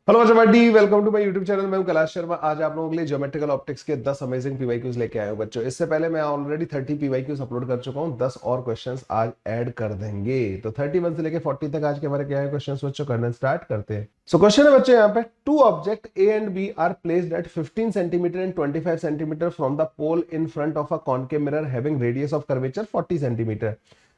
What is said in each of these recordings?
Hello बच्चों, welcome to my YouTube channel. मैं हूं कैलाश शर्मा। आज आप लोगों के लिए ज्योमेट्रिकल ऑप्टिक्स के 10 अमेजिंग पीवाईक्यूज लेके आया हूं बच्चों। इससे पहले मैं ऑलरेडी 30 पीवाईक्यूज अपलोड कर चुका हूं। 10 और क्वेश्चंस आज ऐड कर देंगे, तो 31 से लेके 40 तक आज के हमारे क्या है क्वेश्चंस बच्चों, करना स्टार्ट करते हैं। सो क्वेश्चन है बच्चों यहाँ पे, two object A and B are placed at 15 centimetre and 25 centimetre from the pole in front of a concave mirror having radius of curvature 40 centimetre.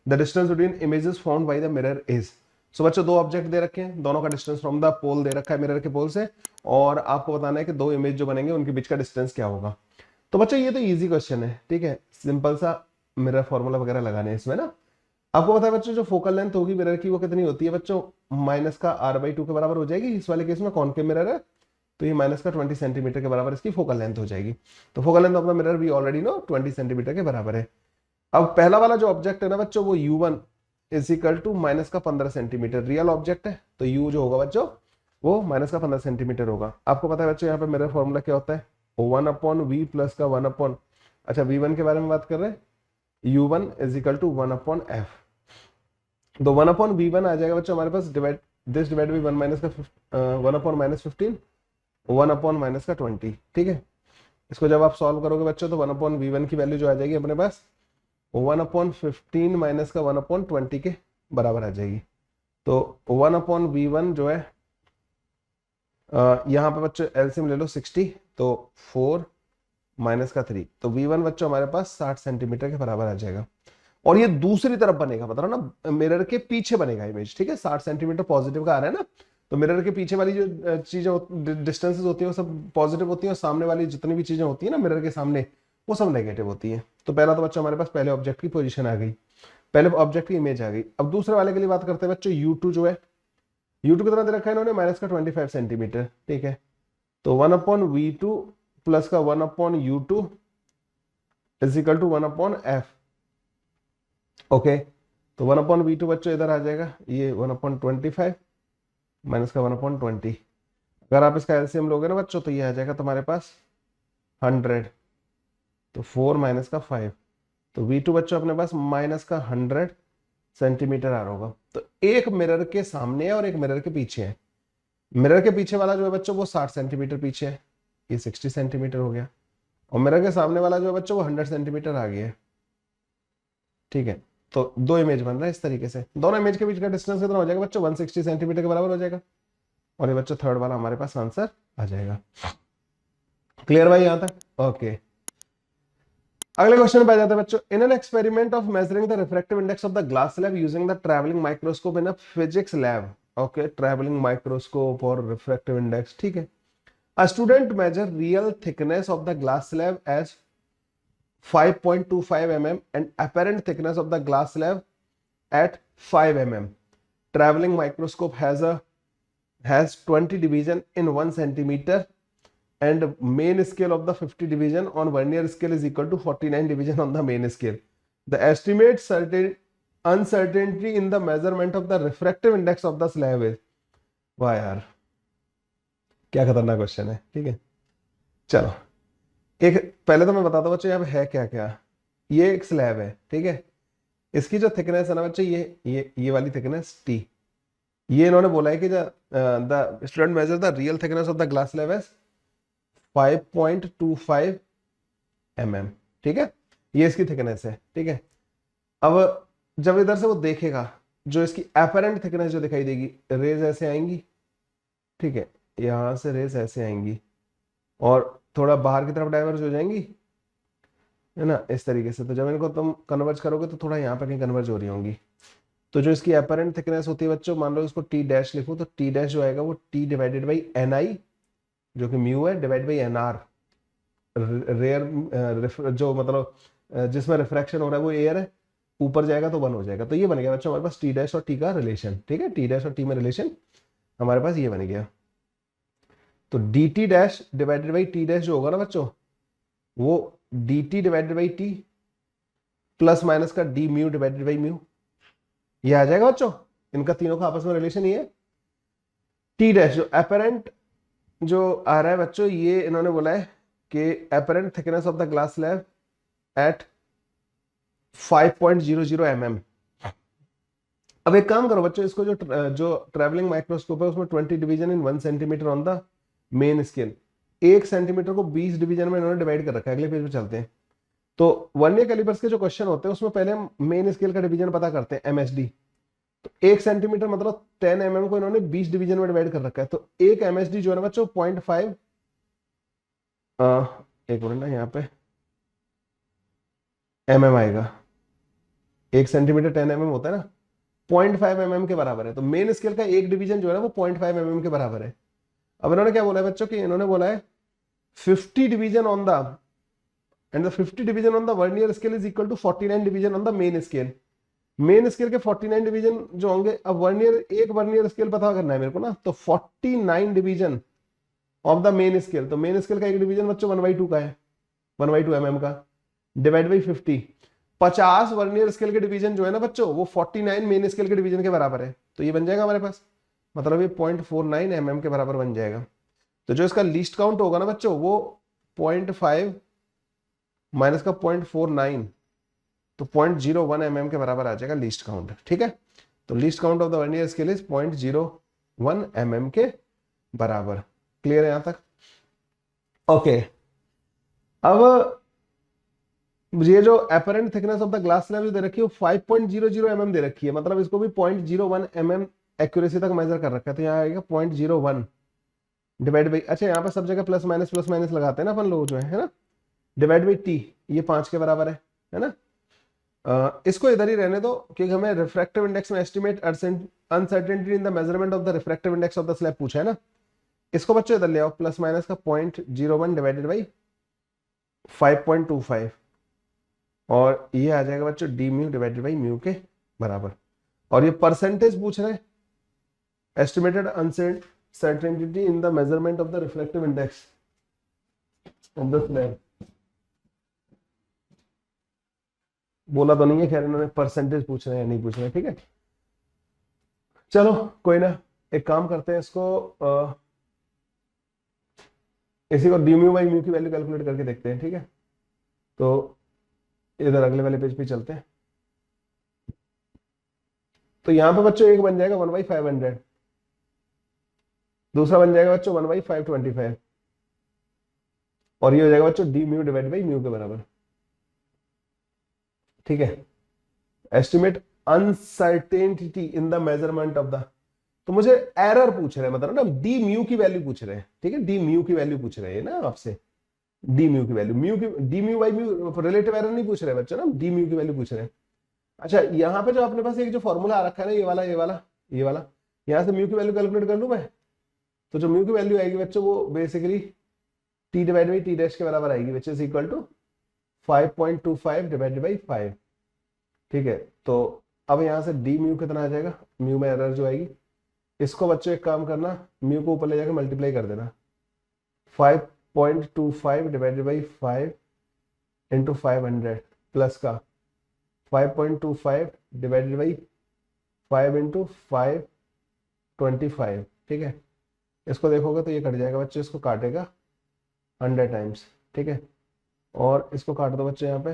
The distance between images found by the mirror is. So बच्चों दो object दे रखे हैं, दोनों का distance from the pole दे रखा है मिरर के पोल से, और आपको बताना है कि दो इमेज जो बनेंगे उनके बीच का डिस्टेंस क्या होगा। तो बच्चों ये तो इजी क्वेश्चन है, ठीक है, सिंपल सा मिरर फॉर्मूला वगैरह लगाने हैं इसमें ना। आपको पता है बच्चों जो फोकल लेंथ होगी मिरर की वो कितनी होती है बच्चों, माइनस का r/2 के बराबर हो जाएगी। इस वाले केस में कॉनकेव मिरर है तो ये माइनस का 20 सेंटीमीटर के बराबर इसकी फोकल लेंथ हो जाएगी। तो focal length of the mirror भी ऑलरेडी नो 20 सेंटीमीटर के बराबर है। अब पहला वाला जो ऑब्जेक्ट है ना बच्चों, वो u1 is equal to minus का 15 सेंटीमीटर रियल ऑब्जेक्ट है, तो u जो होगा बच्चों वो माइनस का 15 सेंटीमीटर होगा। आपको पता है बच्चों यहाँ पे मेरा फॉर्मूला क्या होता है, 1/v प्लस का 1 अच्छा v1 के बारे में बात कर रहे हैं, u1 is equal to 1/f। तो 1/v1 आ जाएगा बच्चों हमारे पास, divide this divide by 1 minus का 1/-15, 1/माइनस का 20। ठीक है, इसको जब आप सॉल्व करोगे बच्चों तो 1/v1 की वैल्यू जो आ जाएगी अपने पास 1/15 माइनस का 1/20 के बराबर आ जाएगी। तो 1/v1 जो है यहाँ पे बच्चों एलसीएम ले लो 60, तो 4 माइनस का 3, तो v1 बच्चों हमारे पास 60 सेंटीमीटर के बराबर आ जाएगा। और ये दूसरी तरफ बनेगा, मतलब ना मिरर के पीछे बनेगा इमेज, ठीक है, 60 सेंटीमीटर पॉजिटिव का आ रहा है ना, तो मिरर के पीछे वाली जो चीजें डिस्टेंसेस होती है वो सब पॉजिटिव होती है, और सामने वाली जितनी भी चीजें होती है ना मिरर के सामने वो सब नेगेटिव होती है। तो पहला तो बच्चों हमारे पास पहले ऑब्जेक्ट की पोजीशन आ गई, पहले ऑब्जेक्ट की इमेज आ गई। अब दूसरे वाले के लिए बात करते हैं बच्चों, u2 जो है, u2 कितना दे रखा है इन्होंने, माइनस का 25 सेंटीमीटर, ठीक है। तो 1/v2 प्लस का 1/u2 is equal to 1/f। Okay, तो 1/v2 बच्चों इधर आ जाएगा, ये 1/25 माइनस का 1/20। अगर आप इसका एलसीएम लोगे ना बच्चों तो ये आ जाएगा तुम्हारे पास 100, तो 4 माइनस का 5, तो v2 बच्चों अपने पास माइनस का 100 सेंटीमीटर आ रहा होगा। तो एक मिरर के सामने है और एक मिरर के पीछे है। मिरर के पीछे वाला जो है बच्चों वो 60 सेंटीमीटर पीछे है, ये 60 सेंटीमीटर हो गया, और मिरर के सामने वाला जो है बच्चों वो 100 सेंटीमीटर आ गया है, ठीक है। तो दो इमेज बन रहा है इस तरीके से, दोनों इमेज के बीच का डिस्टेंस कितना हो जाएगा बच्चों, 160 सेंटीमीटर के बराबर हो जाएगा, और ये बच्चों थर्ड वाला हमारे पास आंसर आ जाएगा। क्लियर भाई यहां तक? ओके, अगले क्वेश्चन पे आ जाते हैं बच्चों। In an experiment of measuring the refractive index of the glass slab using the travelling microscope in a physics lab. Okay, travelling microscope और रिफ्रैक्टिव इंडेक्स, ठीक है। A student measure real thickness of the glass slab as 5.25 mm and apparent thickness of the glass slab at 5 mm. Traveling microscope has 20 division in 1 centimeter, and main scale of the 50 division on vernier scale is equal to 49 division on the main scale. The estimate uncertainty in the measurement of the refractive index of the slab is। वाह यार, क्या खतरनाक question है, ठीक है। चलो एक पहले तो मैं बताता हूँ बच्चों यहाँ पे है क्या क्या। ये एक स्लैब है, ठीक है, इसकी जो थिकनेस है ना बच्चे, ये वाली थिकनेस t, ये इन्होंने बोला है कि the student measure the real thickness of the glass slab as 5.25 mm, ठीक है, ये इसकी थिकनेस है, ठीक है। अब जब इधर से वो देखेगा, जो इसकी एपरेंट थिकनेस जो दिखाई देगी, रेज ऐसे आएंगी, ठीक है, यहां से रेज ऐसे आएंगी और थोड़ा बाहर की तरफ डाइवर्ज हो जाएंगी, है ना, इस तरीके से। तो जब इनको तुम कन्वर्ज करोगे तो थोड़ा यहाँ पर कहीं कन्वर्ज हो रही होंगी। तो जो इसकी अपेरेंट थिकनेस होती है बच्चों, मान लो इसको टी डैश लिखूं, तो टी डैश जो आएगा वो T divided by N I, जो कि म्यू है, divide by N R, rare जो मतलब जिसमें रिफ्रैक्शन हो रहा है वो एयर है, ऊपर जाएगा तो 1 हो जाएगा। तो ये बन गया बच्चों हमारे पास टी डैश और टी का रिलेशन, ठीक है, टी डैश और टी में रिलेशन हमारे पास ये बन गया। तो D T dash divided by T dash जो होगा ना बच्चों, वो D T divided by T plus minus का D mu divided by mu, ये आ जाएगा बच्चों। इनका तीनों का आपस में रिलेशन ये है। टी डैश जो एपरेंट जो आ रहा है बच्चों, ये इन्होंने बोला है कि apparent thickness of the glass slab at 5.00 mm। अब एक काम करो बच्चों, इसको जो ट्रैवलिंग माइक्रोस्कोप है उसमें 20 division in 1 centimetre on the main scale, 1 centimetre को 20 डिवीजन में इन्होंने डिवाइड कर रखा है। अगले पेज पे चलते हैं। तो वर्नियर कैलिपर्स के जो क्वेश्चन होते हैं उसमें पहले हम मेन स्केल का डिवीजन पता करते हैं, एमएसडी। तो 1 सेंटीमीटर मतलब 10 mm को इन्होंने 20 डिवीजन में डिवाइड कर रखा है। तो एक एमएसडी जो है ना बच्चों 0.5, एक मिनट ना, यहाँ पे आएगा। 1 सेंटीमीटर 10 mm होता है ना, 0.5 mm के बराबर है। तो मेन स्केल का एक डिवीजन जो है ना वो 0.5 mm के बराबर है। अब इन्होंने क्या बोला है बच्चों कि इन्होंने बोला है 50 division on the end the 50 division on the vernier scale is equal to 49 division on the main scale. Main scale के 49 डिवीजन जो होंगे, अब वर्नियर, एक वर्नियर स्केल पता करना है मेरे को ना, तो 49 division of the main scale. तो मेन स्केल का एक डिवीजन बच्चों 1/2 का है, 1/2 mm का, डिवाइड बाई 50। 50 वर्नियर स्केल के डिवीजन जो है ना बच्चों वो 49 मेन स्केल के डिवीजन के बराबर है। तो ये बन जाएगा हमारे पास, मतलब ये 0.49 mm के बराबर बन जाएगा। तो जो इसका लीस्ट काउंट होगा ना बच्चों वो 0.5 माइनस का 0.49, तो 0.01 mm के बराबर आ जाएगा लीस्ट काउंट। ठीक है, तो least count of the vernier scale is 0.01 mm के बराबर। क्लियर है यहां तक? ओके, अब ये जो apparent thickness of the glass slab जो दे रखी है वो 5.00 mm दे रखी है, मतलब इसको भी 0.01 mm एक्यूरेसी तक मेजर कर रखा है। तो यहाँ आएगा 0.01 डिवाइड बाई, अच्छा यहाँ पे सब जगह प्लस माइनस लगाते हैं ना अपन लोग जो है ना, डिवाइड बाई टी, ये 5 के बराबर है ना। इसको इधर ही रहने दो क्योंकि हमें रिफ्रैक्टिव इंडेक्स में estimate uncertainty in the measurement of the refractive index of the slab पूछा है ना। इसको बच्चों इधर ले आओ, प्लस माइनस का 0.01 डिवाइडेड बाई 5.25, और ये आ जाएगा बच्चों D mu divided by mu के बराबर। और ये परसेंटेज पूछ रहे हैं, estimated uncertainty in the measurement of the refractive index of the slab. बोला तो नहीं है, खैर इन्होंने परसेंटेज पूछ रहे हैं, नहीं पूछ रहे हैं। ठीक है, चलो कोई ना, एक काम करते हैं, इसको इसी को डी म्यू बाई म्यू की वैल्यू कैलकुलेट करके देखते हैं। ठीक है, तो इधर अगले वाले पेज पे चलते हैं। तो यहां पे बच्चों एक बन जाएगा 1/500, दूसरा बन जाएगा बच्चों 1/525, और ये हो जाएगा बच्चों D mu divide by mu के बराबर। ठीक है, estimate uncertainty in the measurement of the, तो मुझे एरर पूछ रहे हैं, मतलब ना डी म्यू की वैल्यू पूछ रहे हैं। ठीक है, डी म्यू की वैल्यू पूछ रहे हैं ना आपसे, डी म्यू की वैल्यू, म्यू की D mu by mu, relative error नहीं पूछ रहे बच्चों ना, डी म्यू की वैल्यू पूछ रहे हैं। अच्छा, यहाँ पे जो अपने पास एक जो फॉर्मूला आ रखा है ना, ये वाला, यहाँ से म्यू की वैल्यू कैलकुलेट कर लूं मैं। तो जो म्यू की वैल्यू आएगी बच्चों वो basically T divide by T dash के बराबर आएगी, which is equal to 5.25 divided by 5। ठीक है, तो अब यहाँ से डी म्यू कितना आ जाएगा, म्यू में एरर जो आएगी, इसको बच्चों एक काम करना, म्यू को ऊपर ले जाकर मल्टीप्लाई कर देना, 5.25 डिवाइडेड बाई 5 इंटू 500 प्लस का 5.25 डिवाइडेड बाई 5 इंटू 525। ठीक है, इसको देखोगे तो ये कट जाएगा बच्चों, इसको काटेगा 100 टाइम्स। ठीक है, और इसको काट दो बच्चों यहाँ पे,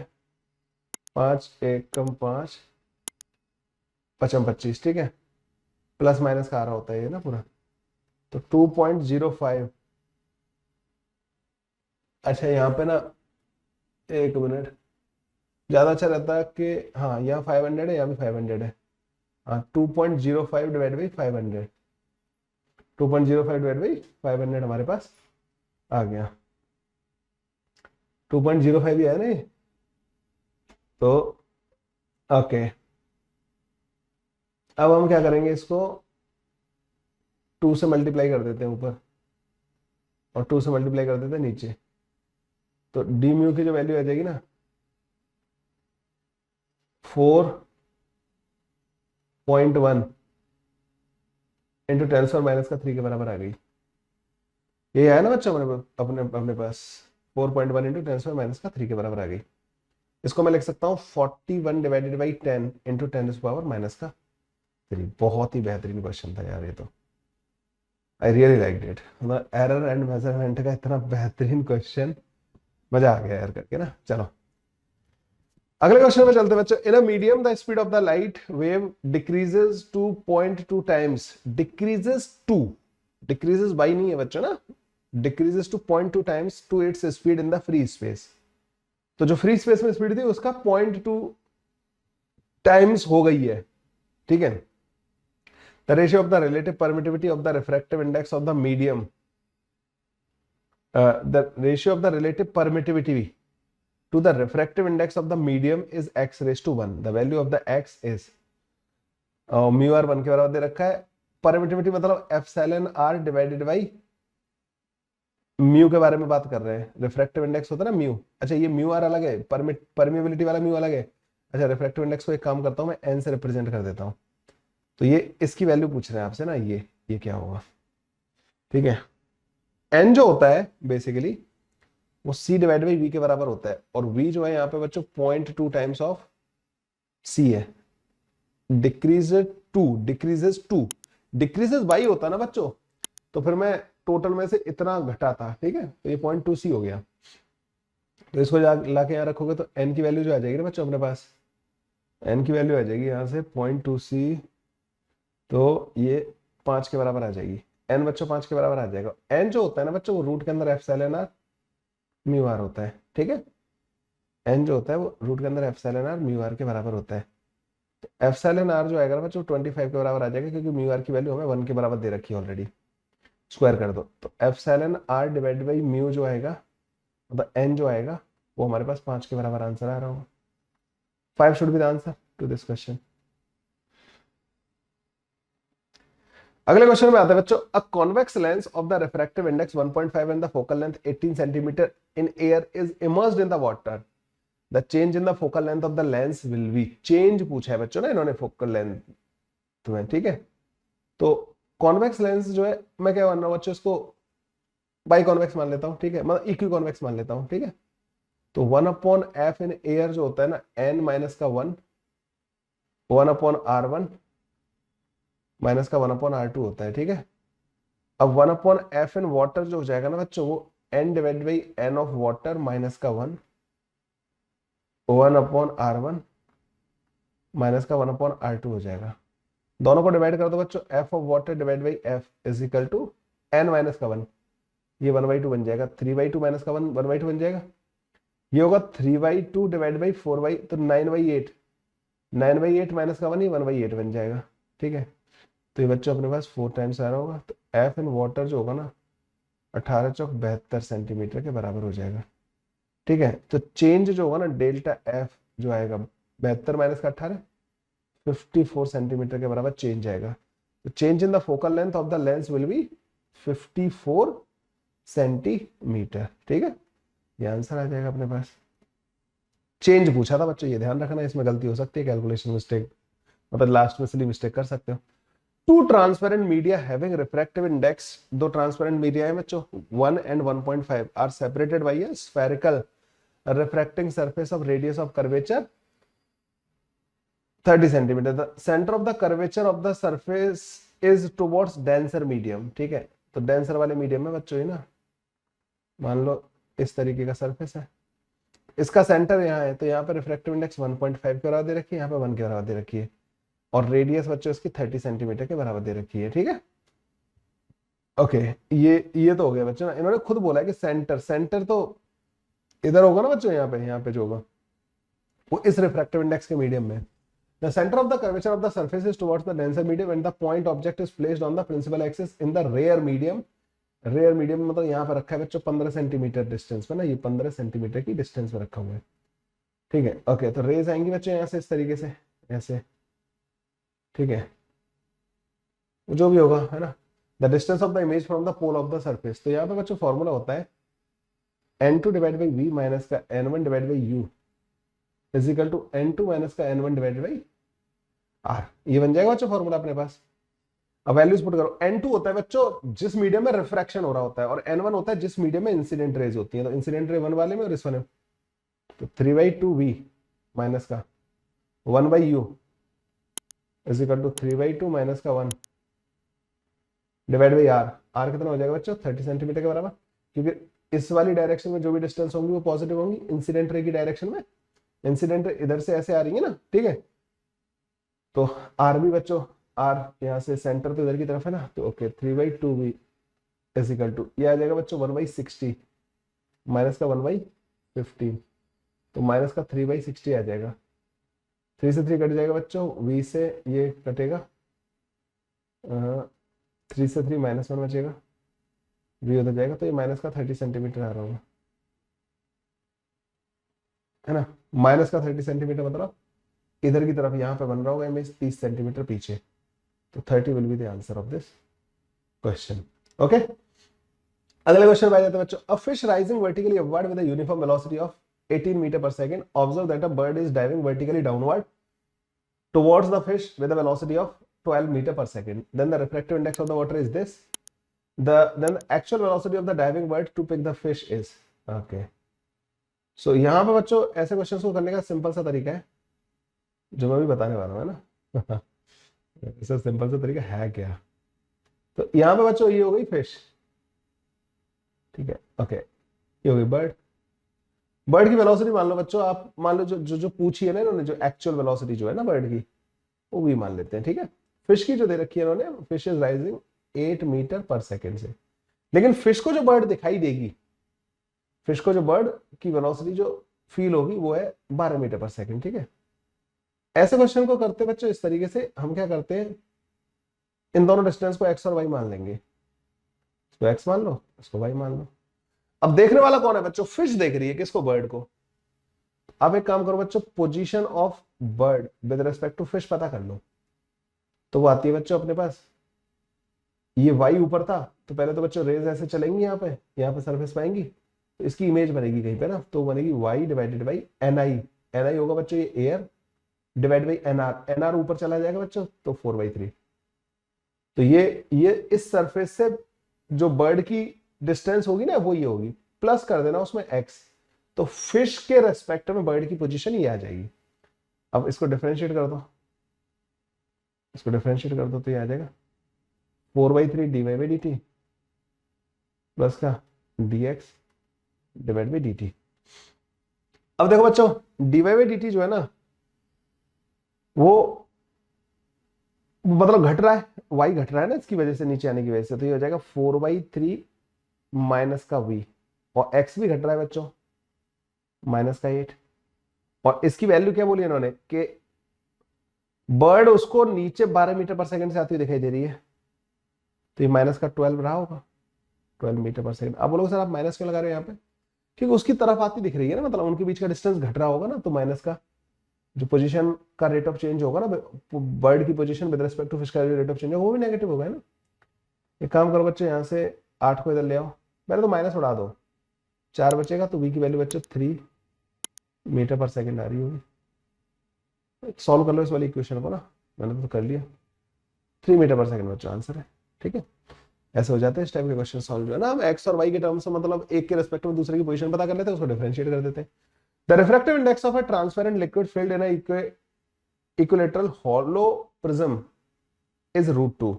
5 एकम 5 पचम 25। ठीक है, प्लस माइनस का आ रहा होता है ये ना पूरा, तो 2.05। अच्छा यहाँ पे ना, एक मिनट, ज्यादा अच्छा रहता है कि हाँ यहाँ 500 है, यहाँ भी 500 है। हाँ, 2.05 डिवाइड बाई 500, 2.05 डिवाइड बाई 500 हमारे पास आ गया, 2.05 ही है नहीं। तो ओके, अब हम क्या करेंगे, इसको 2 से मल्टीप्लाई कर देते हैं ऊपर, और 2 से मल्टीप्लाई कर देते हैं नीचे। तो डी म्यू की जो वैल्यू आ जाएगी ना 4.1 इंटू 10⁻³ के बराबर आ गई। ये है ना बच्चों अपने अपने पास 4.1 इंटू 10⁻³ के बराबर आ गई। इसको मैं लिख सकता हूँ 41 डिवाइडेड बाई 10 इंटू 10⁻³ बहुत ही बेहतरीन क्वेश्चन था यार ये तो, I really like it. Error and measurement का इतना बेहतरीन क्वेश्चन, मजा आ गया यार करके ना। चलो अगले क्वेश्चन में चलते हैं बच्चों। In a medium the speed of the light wave decreases to 0.2 times, decreases by नहीं है बच्चों ना, decreases to 0.2 times to its speed in the free space. तो जो फ्री स्पेस में स्पीड थी उसका 0.2 टाइम्स हो गई है, ठीक है। The ratio of the relative permittivity of the refractive index of the medium, the ratio of the relative permittivity to the refractive index of the medium is x raised to 1. The value of the x is mu r 1 के बराबर दे रखा है। Permittivity मतलब epsilon r divided by mu के बारे में बात कर रहे हैं। रिफ्रैक्टिव इंडेक्स होता है ना म्यू, अच्छा ये म्यू आर अलग है, परमिएबिलिटी वाला म्यू अलग है। अच्छा रिफ्रैक्टिव इंडेक्स को एक काम करता हूं मैं एन से रिप्रेजेंट कर देता हूं, तो ये इसकी वैल्यू पूछ रहे हैं आपसे ना, ये क्या होगा, ठीक है। एन जो होता है बेसिकली वो c डिवाइड बाई वी के बराबर होता है, और v जो है यहाँ पे बच्चों 0.2 टाइम्स ऑफ c है। डिक्रीजेस बाई होता ना बच्चों, तो फिर मैं टोटल में से इतना घटाता, ठीक है, तो ये 0.2c हो गया। तो इसको लाके यहाँ रखोगे तो n की वैल्यू जो आ जाएगी ना बच्चों अपने पास, n की वैल्यू आ जाएगी यहाँ से 0.2c, तो ये 5 के बराबर आ जाएगी। n बच्चों 5 के बराबर आ जाएगा। n जो होता है ना बच्चों वो रूट के अंदर एप्सिलॉन r म्यू आर होता है, ठीक है। एन जो होता है वो रूट के अंदर एप्सिलॉन आर म्यू आर के बराबर होता है। तो एप्सिलॉन आर जो आएगा ना बच्चों 25 के बराबर आ जाएगा, क्योंकि म्यू आर की वैल्यू हमें 1 के बराबर दे रखी है ऑलरेडी। स्क्वायर कर दो तो epsilon R divide by mu जो आएगा, मतलब एन जो आएगा वो हमारे पास 5 के बराबर आंसर आ रहा होगा। 5 should be the answer to this question. अगले क्वेश्चन में आता है बच्चों, a convex lens of the refractive index 1.5 and the focal length 18 centimetre in air is immersed in the water, the change in the focal length of the lens will be, change पूछा है बच्चों ना इन्होंने focal length में, ठीक है। तो convex lens जो है मैं क्या मान रहा हूं बच्चों, इसको बाई कॉन्वेक्स मान लेता हूं, ठीक है, मतलब इक्वी कॉन्वेक्स मान लेता हूं, ठीक है। तो 1/f इन एयर जो होता है ना n माइनस का 1/r1 माइनस का 1/r2 होता है, ठीक है। अब 1/f इन वाटर जो हो जाएगा ना बच्चों वो n divide by n of water minus का 1/r1 माइनस का 1/r2 हो जाएगा। दोनों को डिवाइड कर दो बच्चों, f of water divide by f is equal to n minus का 1, ये 1/2 बन जाएगा, 3/2 माइनस का 1/2 बन जाएगा। ये होगा 3/2 डिवाइड बाई 4/, तो 9/8, 9/8 माइनस का 1 ही 1/8 बन जाएगा, ठीक है। तो ये बच्चों अपने पास 4 टाइम्स आ रहा होगा, तो f इन वाटर जो होगा ना 18 चौक 72 सेंटीमीटर के बराबर हो जाएगा, ठीक है। तो चेंज जो होगा ना डेल्टा एफ जो आएगा 72 माइनस का 18 54 सेंटीमीटर के बराबर चेंज आएगा। तो change in the focal length of the lens will B 54 centimetre, ठीक है। ये आंसर आ जाएगा अपने पास। चेंज पूछा था बच्चों, ये ध्यान रखना, इसमें गलती हो सकती है, कैलकुलेशन मिस्टेक, मतलब लास्ट में सिली मिस्टेक कर सकते हो। Two transparent media having refractive index, दो ट्रांसपेरेंट मीडिया है बच्चों 1 and 1.5 are separated by a spherical refracting surface of radius of curvature 30 centimeter. The center of the curvature of the surface is towards denser medium, ठीक है। तो denser वाले medium में बच्चों ही ना, मान लो इस तरीके का सरफेस है, इसका सेंटर यहाँ है, तो यहाँ पे रिफ्रैक्टिव इंडेक्स 1.5 के बराबर दे रखी है, यहाँ पे 1 के बराबर दे रखी है, और रेडियस बच्चों इसकी 30 सेंटीमीटर के बराबर दे रखी है, ठीक है। ओके ये तो हो गया बच्चों ना, इन्होंने खुद बोला है कि सेंटर तो इधर होगा ना बच्चों, यहाँ पे जो होगा वो इस रिफ्रैक्टिव इंडेक्स के मीडियम में। The center of the curvature of the surface is towards the denser medium and the point object is placed on the principal axis in the rare medium. Rare medium मतलब यहाँ पर रखा है बच्चों 15 centimetre distance पे ना, ये 15 centimetre की डिस्टेंस पे रखा हुआ है, ठीक है। ओके तो रेज आएंगी बच्चों यहाँ से इस तरीके से, ऐसे, ठीक है, जो भी होगा है ना। The distance of the image from the pole of the surface, तो यहाँ पे बच्चों फॉर्मूला होता है n2 divide by v minus का n1 divide by u is equal to n2 minus का n1 डिवाइड बाई r, ये बन जाएगा बच्चों फॉर्मूला अपने पास। अब वैल्यूज पुट करो, n2 होता है बच्चों जिस मीडियम में रिफ्रैक्शन हो रहा होता है, और n1 होता है जिस मीडियम में इंसिडेंट रेज होती है, तो इंसिडेंट रे 1 वाले में और इस वाले में, तो 3/2v माइनस का 1/u is equal to 3/2 minus का 1 डिवाइड बाई r, r कितना हो जाएगा बच्चों 30 सेंटीमीटर के बराबर, क्योंकि इस वाली डायरेक्शन में जो भी डिस्टेंस होंगी वो पॉजिटिव होंगी, इंसिडेंट रे की डायरेक्शन में इंसिडेंट इधर से ऐसे आ रही है ना, ठीक है। तो आर भी बच्चों, आर यहाँ से सेंटर तो इधर की तरफ है ना, तो okay 3/2v is equal to, ये आ जाएगा बच्चों 1/60 माइनस का 1/15, तो माइनस का 3/60 आ जाएगा। 3 से 3 कट जाएगा बच्चों, v से ये कटेगा, 3 से 3 -1 बचेगा, v उधर जाएगा, तो ये माइनस का 30 सेंटीमीटर आ रहा होगा, है ना। माइनस का 30 सेंटीमीटर मतलब इधर की तरफ यहाँ पे बन रहा होगा इमेज 30 सेंटीमीटर पीछे, तो 30 will be the answer of this question. Okay, अगले क्वेश्चन पे आ जाते हैं बच्चों। A fish rising vertically upward with a uniform velocity of 18 metre per second, observe that a bird is diving vertically downward towards the fish with a velocity of 12 meter per second. Then the refractive index of the water is this. Then the actual velocity of the diving bird to pick the fish is. Okay. So यहाँ पे बच्चों ऐसे questions को करने का simple सा तरीका है जो मैं भी बताने वाला हूँ, है ना। ऐसा सिंपल सा तरीका है क्या? तो यहाँ पे बच्चों ये हो गई फिश, ठीक है। ओके, ये हो गई बर्ड। बर्ड की वेलोसिटी मान लो बच्चों, आप मान लो जो पूछी है ना इन्होंने, जो एक्चुअल वेलोसिटी जो है ना बर्ड की, वो भी मान लेते हैं, ठीक है। फिश की जो दे रखी है इन्होंने, फिश इज राइजिंग 8 मीटर पर सेकेंड से, लेकिन फिश को जो बर्ड दिखाई देगी, फिश को जो बर्ड की वेलोसिटी जो फील होगी वो है 12 मीटर पर सेकेंड, ठीक है। ऐसे क्वेश्चन को करते बच्चों इस तरीके से हम क्या करते हैं, इन दोनों डिस्टेंस को एक्स और वाई मान लेंगे। इसको एक्स मान लो, इसको वाई मान लो। अब देखने वाला कौन है बच्चों? फिश देख रही है किसको? बर्ड को। अब एक काम करो बच्चों, position of bird with respect to fish पता कर लो, तो वो आती है बच्चों अपने पास, ये वाई ऊपर था, तो पहले तो बच्चों रेज ऐसे चलेंगी यहाँ पे सरफेस पाएंगी, तो इसकी इमेज बनेगी कहीं पे ना, तो बनेगी Y divided by N I. N I होगा बच्चों ये air, divide by N R, N R ऊपर चला जाएगा बच्चों, तो 4/3। तो ये इस सरफेस से जो बर्ड की डिस्टेंस होगी ना वो ये होगी, प्लस कर देना उसमें एक्स, तो फिश के रेस्पेक्ट में बर्ड की पोजीशन ये आ जाएगी। अब इसको डिफरेंशिएट कर दो, इसको डिफरेंशिएट कर दो, तो ये आ जाएगा 4/3 dy/dt प्लस का dx डिवाइड बाई dt। अब देखो बच्चों dy/dt जो है ना वो मतलब घट रहा है, y घट रहा है ना इसकी वजह से, नीचे आने की वजह से, तो ये हो जाएगा 4/3 माइनस का v, और x भी घट रहा है बच्चों माइनस का 8, और इसकी वैल्यू क्या बोली इन्होंने कि बर्ड उसको नीचे 12 मीटर पर सेकंड से आती हुई दिखाई दे रही है, तो ये माइनस का 12 रहा होगा, 12 मीटर पर सेकंड। अब बोलोगे सर आप माइनस क्यों लगा रहे हो यहाँ पे? क्योंकि उसकी तरफ आती दिख रही है ना, मतलब उनके बीच का डिस्टेंस घट रहा होगा ना, तो माइनस का जो पोजीशन का रेट ऑफ चेंज होगा ना, बर्ड की position with respect to fish का रेट ऑफ चेंज होगा वो भी नेगेटिव होगा, है ना। एक काम करो बच्चों, यहाँ से 8 को इधर ले आओ, पहले तो माइनस उड़ा दो, 4 बचेगा, तो v की वैल्यू बच्चों 3 मीटर पर सेकंड आ रही होगी। सॉल्व कर लो इस वाली इक्वेशन को ना, मैंने तो कर लिया, 3 मीटर पर सेकंड बच्चों आंसर है, ठीक है। ऐसे हो जाते हैं इस टाइप के क्वेश्चन सॉल्व, जो है ना, हम एक्स और वाई के टर्म्स में मतलब एक के रेस्पेक्ट में दूसरे की पोजीशन पता कर लेते हैं, उसको डिफरेंशिएट कर देते हैं। The refractive index of a transparent liquid filled in a equilateral hollow prism is √2।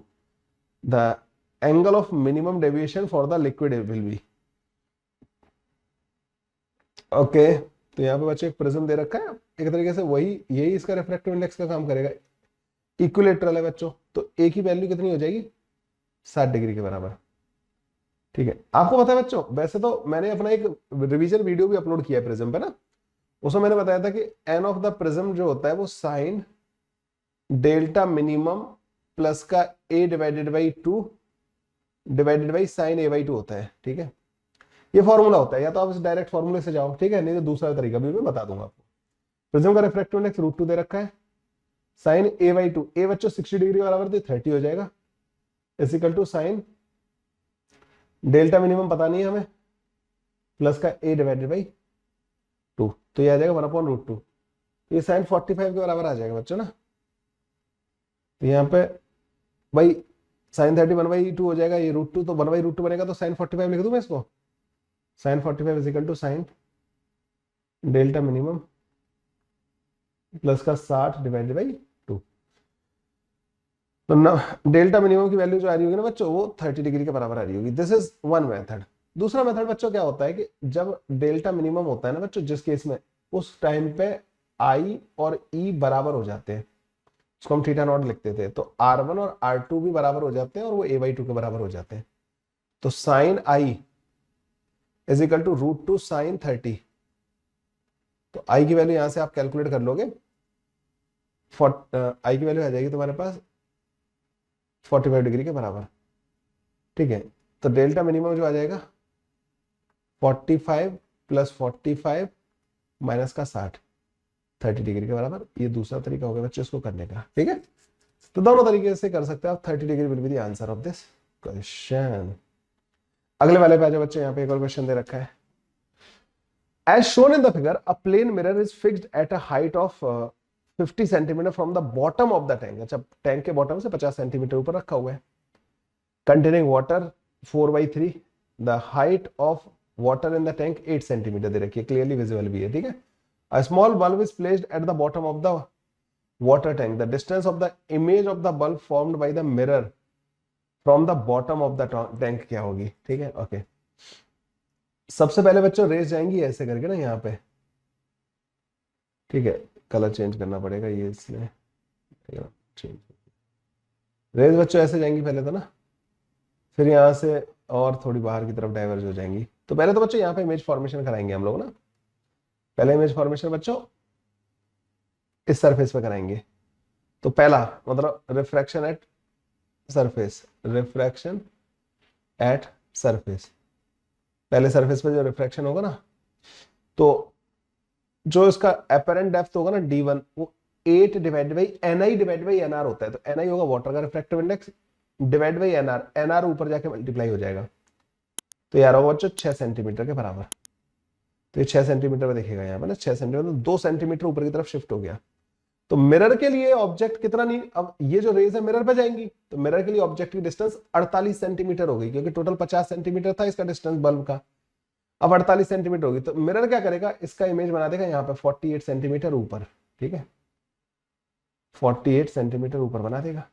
The angle of minimum deviation for the liquid will be. Okay, तो यहाँ पे बच्चे एक प्रिज्म दे रखा है, एक तरीके से वही यही इसका रिफ्रैक्टिव इंडेक्स का काम करेगा। इक्विलैटरल है बच्चों, तो ए की वैल्यू कितनी हो जाएगी? 60 डिग्री के बराबर, ठीक है। आपको पता है बच्चों, वैसे तो मैंने अपना एक रिवीजन वीडियो भी अपलोड किया है प्रिज्म पे ना, उसमें मैंने बताया था कि एन ऑफ द प्रिज्म जो होता है वो साइन डेल्टा मिनिमम प्लस का a divided by 2 divided by sine a/2 होता है, ठीक है। ये फॉर्मूला होता है, या तो आप इस डायरेक्ट फॉर्मूले से जाओ, ठीक है, नहीं तो दूसरा तरीका भी मैं बता दूंगा आपको। प्रिज्म का रिफ्रैक्टिव इंडेक्स √2 दे रखा है, साइन a/2, a बच्चों 60 डिग्री बराबर, तो 30 हो जाएगा, is equal to sine delta minimum पता नहीं है हमें, प्लस का a डिवाइडेड बाई 2, तो ये आ जाएगा 1/√2, ये साइन 45 के बराबर आ जाएगा बच्चों ना। तो यहाँ पे भाई साइन 30 1/2 हो जाएगा, ये √2, तो 1/√2 बनेगा, तो साइन 45 लिख दूं मैं इसको, sine 45 is equal to sine delta minimum plus का 60 डिवाइडेड बाई 2। तो डेल्टा मिनिमम की वैल्यू जो आ रही होगी ना बच्चों वो 30 डिग्री के बराबर आ रही होगी। This is one method. दूसरा मेथड बच्चों क्या होता है कि जब डेल्टा मिनिमम होता है ना बच्चों, जिस केस में उस टाइम पे आई और ई बराबर हो जाते हैं, उसको हम थीटा नॉट लिखते थे, तो R1 और R2 भी बराबर हो जाते हैं और वो a/2 के बराबर हो जाते हैं। तो sine I is equal to √2 sine 30। तो आई की वैल्यू यहां से आप कैलकुलेट कर लोगे, आई की वैल्यू आ जाएगी तुम्हारे पास 45 डिग्री के बराबर। ठीक है, तो डेल्टा मिनिमम जो आ जाएगा 45 प्लस 45 माइनस का 60, 30 डिग्री के बराबर। ये दूसरा तरीका होगा बच्चे इसको करने का। ठीक है, तो दोनों तरीके से कर सकते हैं आप। 30 degree will be the answer of this question. अगले वाले पे आ जाओ बच्चे, यहाँ पे एक और क्वेश्चन दे रखा है। As shown in the figure, a plane mirror is fixed at a height of 50 centimeter from the bottom of the tank. अच्छा, टैंक के बॉटम से 50 सेंटीमीटर ऊपर रखा हुआ है। Containing water 4/3, the height of water in the tank 8 centimetre दे रखी है, clearly visible भी है। ठीक है, a small bulb is placed at the bottom of the water tank. The distance of the image of the bulb formed by the mirror from the bottom of the tank क्या होगी? ठीक है, okay. सबसे पहले बच्चों race जाएंगी ऐसे करके ना यहाँ पे। ठीक है, कलर चेंज करना पड़ेगा ये, इसलिए चेंज। रेस बच्चों ऐसे जाएंगी पहले तो ना, फिर यहाँ से और थोड़ी बाहर की तरफ डाइवर्ज हो जाएंगी। तो पहले तो बच्चों यहाँ पे इमेज फॉर्मेशन कराएंगे हम लोग ना। पहले इमेज फॉर्मेशन बच्चों इस सरफेस पे कराएंगे। तो पहला मतलब refraction at surface, refraction at surface. पहले सरफेस पे जो रिफ्रैक्शन होगा ना, तो जो इसका अपेरेंट डेप्थ होगा ना d1, वो 8 डिवाइड बाई NI/NR होता है। तो NI होगा वाटर का refractive index divide by NR, NR ऊपर जाके मल्टीप्लाई हो जाएगा। तो यार होगा बच्चों 6 सेंटीमीटर के बराबर। तो ये 6 सेंटीमीटर में देखिएगा यहाँ पे ना, 6 सेंटीमीटर, 2 सेंटीमीटर ऊपर की तरफ शिफ्ट हो गया। तो मिरर के लिए ऑब्जेक्ट कितना नहीं, अब ये जो रेज है मिरर पे जाएंगी, तो मिरर के लिए ऑब्जेक्ट की डिस्टेंस 48 सेंटीमीटर हो गई, क्योंकि टोटल 50 सेंटीमीटर था इसका डिस्टेंस बल्ब का, अब 48 सेंटीमीटर होगी। तो मिरर क्या करेगा, इसका इमेज बना देगा यहाँ पे 48 सेंटीमीटर ऊपर। ठीक है, 48 सेंटीमीटर ऊपर बना देगा।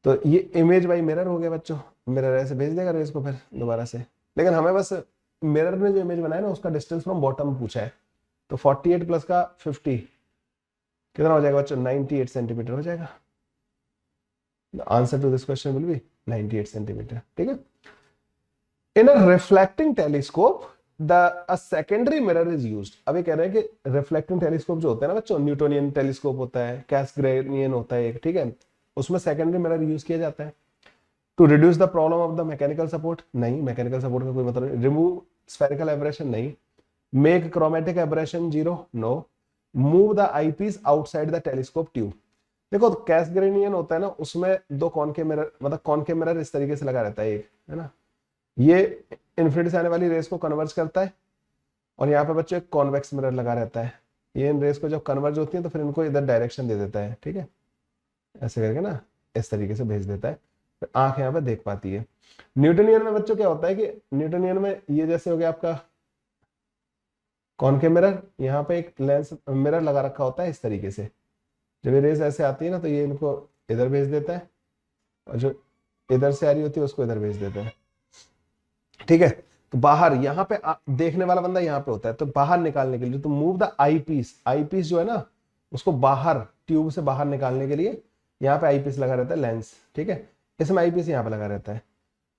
तो ये इमेज बाई मिरर हो गया बच्चों। मिरर ऐसे भेज देगा रेज को फिर दोबारा से, लेकिन हमें बस मिरर ने जो इमेज बनाया ना उसका डिस्टेंस फ्रॉम बॉटम पूछा है। तो 48 प्लस का 50 कितना हो जाएगा बच्चों, 98 सेंटीमीटर हो जाएगा। Answer to this question will be 98 centimetre. ठीक है, in a reflecting telescope the secondary mirror is used. अभी कह रहे हैं कि रिफ्लेक्टिंग टेलीस्कोप जो होते हैं ना बच्चों, न्यूटोनियन टेलीस्कोप होता है, कैसग्रेनियन होता है एक। ठीक है, उसमें सेकेंडरी मिरर यूज किया जाता है to reduce the problem of the mechanical support. नहीं, मैकेनिकल सपोर्ट का कोई मतलब नहीं। रिमूव स्फेरिकल एब्रेशन, नहीं। Make chromatic aberration 0, no. Move the eyepiece outside the telescope tube. देखो कैसग्रेनियन होता है ना, उसमें दो कॉनकेव मिरर, मतलब कॉनकेव मिरर इस तरीके से लगा रहता है एक, है ना, ये इन्फिनिटी से आने वाली रेस को कन्वर्ज करता है, और यहाँ पे बच्चों एक कॉन्वेक्स मिरर लगा रहता है। ये इन रेस को जब कन्वर्ज होती है तो फिर इनको इधर डायरेक्शन दे देता है। ठीक है, ऐसे करके ना इस तरीके से भेज देता है, फिर आंख यहाँ पे देख पाती है। न्यूटोनियन में बच्चों क्या होता है कि न्यूटोनियन में ये जैसे हो गया आपका कॉनकेव मिरर, यहाँ पे एक लेंस मिरर लगा रखा होता है इस तरीके से। जब ये रेस ऐसे आती है ना तो ये इनको इधर भेज देता है, और जो इधर से आ रही होती है उसको इधर भेज देता है। ठीक है, तो बाहर यहाँ पे देखने वाला बंदा यहाँ पे होता है, तो बाहर निकालने के लिए तो मूव द आईपीस, आईपीस जो है ना उसको बाहर ट्यूब से बाहर निकालने के लिए यहाँ पे आईपीस लगा रहता है, लेंस। ठीक है, इसमें आईपीस यहाँ पे लगा रहता है।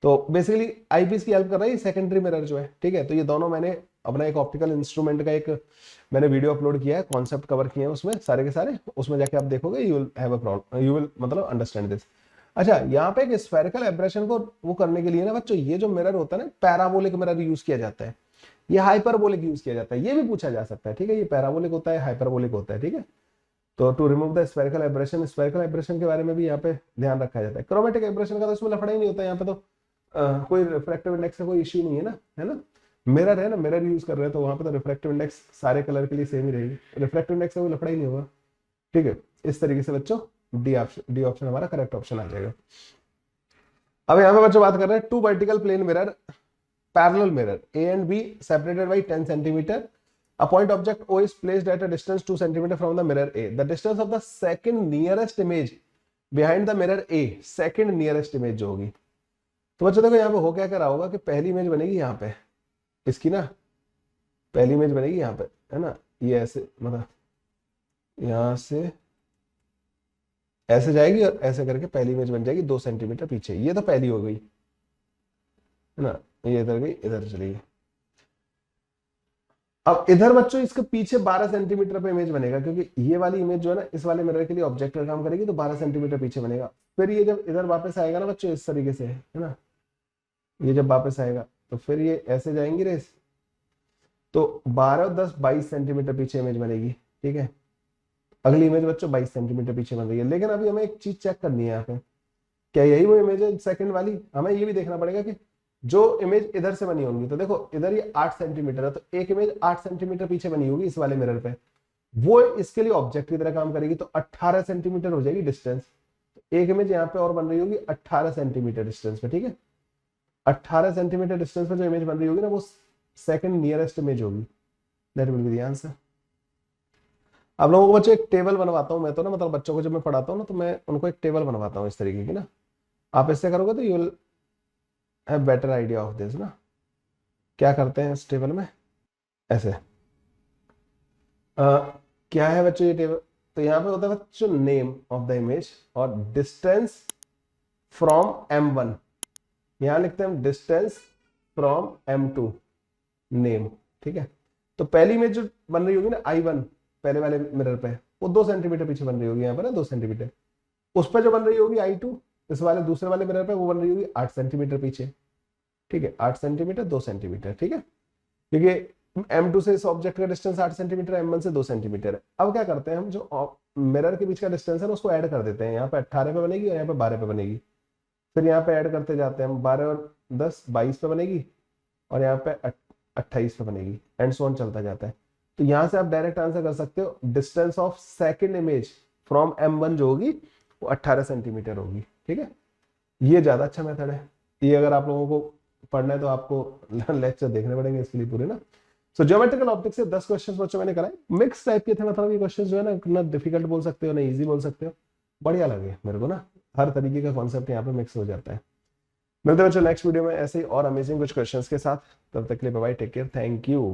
तो बेसिकली आईपीस की हेल्प कर रहा है सेकेंडरी मिरर जो है। ठीक है, तो ये दोनों मैंने अपना एक ऑप्टिकल इंस्ट्रूमेंट का एक मैंने वीडियो अपलोड किया है, कॉन्सेप्ट कवर किए हैं उसमें सारे के सारे, उसमें जाके आप देखोगे, you will have a problem, you will मतलब अंडरस्टैंड दिस। अच्छा, यहाँ पे एक स्फेरिकल एब्रेशन को वो करने के लिए ना बच्चों, ये जो मिरर होता है ना, पैराबोलिक मिरर यूज किया जाता है, ये हाइपरबोलिक यूज किया जाता है, ये भी पूछा जा सकता है। ठीक है, ये पैराबोलिक होता है, हाइपरबोलिक होता है। ठीक है, तो to remove the spherical aberration, spherical aberration के बारे में भी यहाँ पे ध्यान रखा जाता है। क्रोमेटिक एब्रेशन का तो इसमें लफड़ा ही नहीं होता, यहाँ पे तो कोई रिफ्रैक्टिव इंडेक्स का कोई इश्यू नहीं है ना, है ना। मिरर है ना, मिरर यूज कर रहे हैं तो वहां पे तो रिफ्रैक्टिव इंडेक्स सारे कलर के लिए सेम ही रहेगी, रिफ्रैक्टिव इंडेक्स का कोई लफड़ा ही नहीं होगा। ठीक है, इस तरीके से बच्चों डी ऑप्शन हमारा करेक्ट ऑप्शन आ जाएगा। अब यहाँ पे बच्चों बात कर रहे हैं two vertical plane mirror, parallel mirror A and B separated by 10 centimetre. A point object O is placed at a distance 2 cm from the mirror A. The distance of the second nearest image behind the mirror A, second nearest image जो होगी। तो बच्चों देखो यहाँ पे हो क्या कर रहा होगा कि पहली इमेज बनेगी यहाँ पे, इसकी ना पहली इमेज बनेगी यहाँ पे, है ना, ये ऐसे मतलब यहां से ऐसे जाएगी और ऐसे करके पहली इमेज बन जाएगी 2 सेंटीमीटर पीछे। ये तो पहली हो गई है ना, ये इधर गई, इधर चली गई। अब इधर बच्चों इसके पीछे 12 सेंटीमीटर पे इमेज बनेगा, क्योंकि ये वाली इमेज जो है ना इस वाले मिरर के लिए ऑब्जेक्ट का काम करेगी, तो 12 सेंटीमीटर पीछे बनेगा। फिर ये जब इधर वापस आएगा ना बच्चों इस तरीके से, है ना, ये जब वापस आएगा तो फिर ये ऐसे जाएंगी रेस, तो 12 और 10 22 सेंटीमीटर पीछे इमेज बनेगी। ठीक है, अगली इमेज बच्चों 22 सेंटीमीटर पीछे बन रही है। लेकिन अभी हमें एक चीज चेक करनी है यहाँ पे, क्या यही वो इमेज है सेकंड वाली? हमें ये भी देखना पड़ेगा कि जो इमेज इधर से बनी होंगी, तो देखो इधर ये 8 सेंटीमीटर है, तो एक इमेज 8 सेंटीमीटर पीछे बनी होगी इस वाले मिरर पे, वो इसके लिए ऑब्जेक्ट की तरह काम करेगी, तो 18 सेंटीमीटर हो जाएगी डिस्टेंस। तो एक इमेज यहाँ पे और बन रही होगी 18 सेंटीमीटर डिस्टेंस पे। ठीक है, 18 सेंटीमीटर डिस्टेंस पे जो इमेज बन रही होगी ना, वो सेकंड नियरेस्ट इमेज होगी। That will be the answer. आप लोगों को बच्चों एक टेबल बनवाता हूँ मैं तो ना, मतलब बच्चों को जब मैं पढ़ाता हूँ ना, तो मैं उनको एक टेबल बनवाता हूँ इस तरीके की ना। आप इससे करोगे तो you will have better idea of this ना। क्या करते हैं इस टेबल में, ऐसे क्या है बच्चों ये टेबल? तो यहाँ पे होता है बच्चों नेम ऑफ द इमेज और डिस्टेंस फ्रॉम M1। यहाँ लिखते हैं डिस्टेंस फ्रॉम M2 नेम। ठीक है, तो पहली इमेज जो बन रही होगी ना I1 पहले वाले मिरर पे, वो 2 सेंटीमीटर पीछे बन रही होगी यहाँ पर ना, 2 सेंटीमीटर। उस पर जो बन रही होगी I2 इस वाले दूसरे वाले मिरर पे, वो बन रही होगी 8 सेंटीमीटर पीछे। ठीक है, 8 सेंटीमीटर 2 सेंटीमीटर। ठीक है, क्योंकि M2 से इस ऑब्जेक्ट का डिस्टेंस 8 सेंटीमीटर, M1 से 2 सेंटीमीटर है। अब क्या करते हैं हम, जो मिरर के बीच का डिस्टेंस है ना उसको ऐड कर देते हैं। यहाँ पे 18 पे बनेगी और यहाँ पे 12 पे बनेगी। फिर यहाँ पे ऐड करते जाते हैं हम, 12 और 10 22 पे बनेगी और यहाँ पे 28 पे बनेगी, एंड सो ऑन चलता जाता है। तो यहाँ से आप डायरेक्ट आंसर कर सकते हो, distance of second image from M1 जो होगी वो 18 सेंटीमीटर होगी। ठीक है, ये ज्यादा अच्छा मेथड है। ये अगर आप लोगों को पढ़ना है तो आपको लेक्चर देखने पड़ेंगे इसके लिए पूरे ना। सो ज्योमेट्रिकल ऑप्टिक्स से 10 क्वेश्चन बच्चों मैंने कराए, मिक्स टाइप के थे, मतलब ये क्वेश्चन जो है ना डिफिकल्ट बोल सकते हो ना इजी बोल सकते हो। बढ़िया लगे मेरे को ना, हर तरीके का कॉन्सेप्ट यहाँ पे मिक्स हो जाता है। मिलते हैं बच्चों नेक्स्ट वीडियो में ऐसे ही और अमेजिंग कुछ क्वेश्चंस के साथ। तब तक के लिए bye bye, take care, thank you.